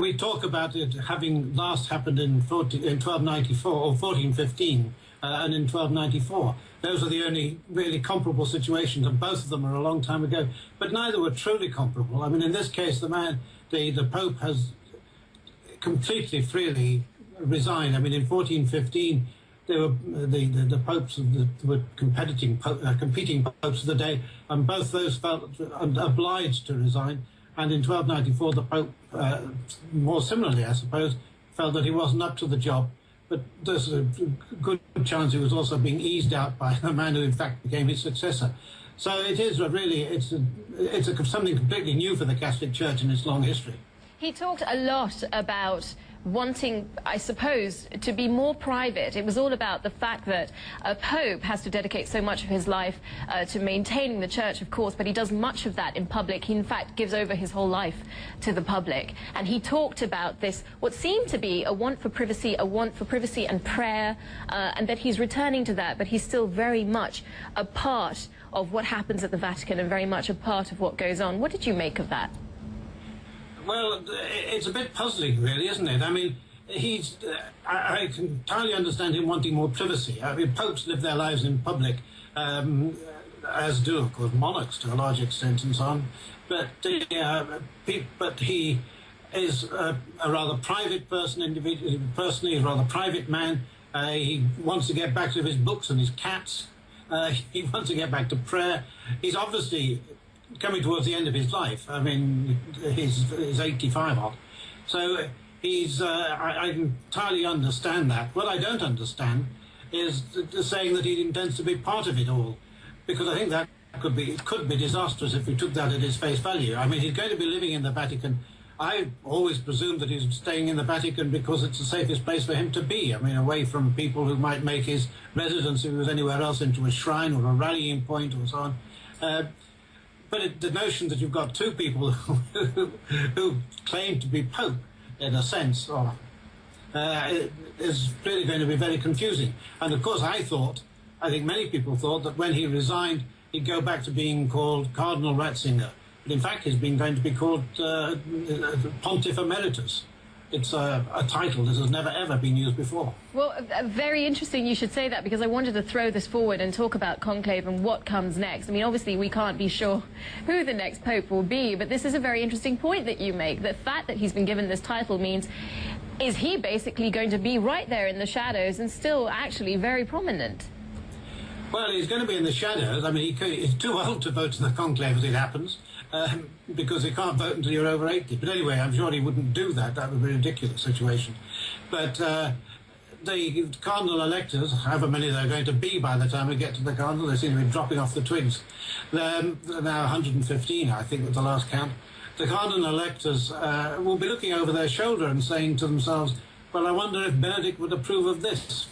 we talk about it having last happened in 1294 or 1415 and in 1294. Those are the only really comparable situations, and both of them are a long time ago. But neither were truly comparable. I mean, in this case, the Pope has completely freely resigned. I mean, in 1415, they were the popes were competing popes of the day, and both those felt obliged to resign. And in 1294, the Pope, more similarly, I suppose, felt that he wasn't up to the job. But there's a good chance he was also being eased out by the man who, in fact, became his successor. So it is really, something completely new for the Catholic Church in its long history. He talked a lot about wanting, I suppose, to be more private. It was all about the fact that a pope has to dedicate so much of his life to maintaining the church, of course, but he does much of that in public. He, in fact, gives over his whole life to the public. And he talked about this, what seemed to be a want for privacy and prayer, and that he's returning to that, but he's still very much a part of what happens at the Vatican and very much a part of what goes on. What did you make of that? Well, it's a bit puzzling, really, isn't it? I mean, I can entirely understand him wanting more privacy. I mean, popes live their lives in public, as do, of course, monarchs to a large extent and so on. But he is a rather private person, individually, personally, he's a rather private man. He wants to get back to his books and his cats. He wants to get back to prayer. He's obviously coming towards the end of his life. I mean, he's 85 odd. So I entirely understand that. What I don't understand is saying that he intends to be part of it all, because I think that could be disastrous if we took that at its face value. I mean, he's going to be living in the Vatican. I always presumed that he's staying in the Vatican because it's the safest place for him to be. I mean, away from people who might make his residence, if he was anywhere else, into a shrine or a rallying point or so on. But the notion that you've got two people who claim to be Pope, in a sense, is really going to be very confusing. And of course, I think many people thought that when he resigned, he'd go back to being called Cardinal Ratzinger. But in fact, he's going to be called Pontiff Emeritus. It's a title that has never, ever been used before. Well, very interesting you should say that, because I wanted to throw this forward and talk about conclave and what comes next. I mean, obviously, we can't be sure who the next pope will be, but this is a very interesting point that you make. The fact that he's been given this title means, is he basically going to be right there in the shadows and still actually very prominent? Well, he's going to be in the shadows. I mean, he's too old to vote in the conclave as it happens, because he can't vote until you're over 80. But anyway, I'm sure he wouldn't do that. That would be a ridiculous situation. But the cardinal electors, however many there are going to be by the time we get to the cardinal, they seem to be dropping off the twigs. They're now 115, I think, at the last count. The cardinal electors will be looking over their shoulder and saying to themselves, well, I wonder if Benedict would approve of this.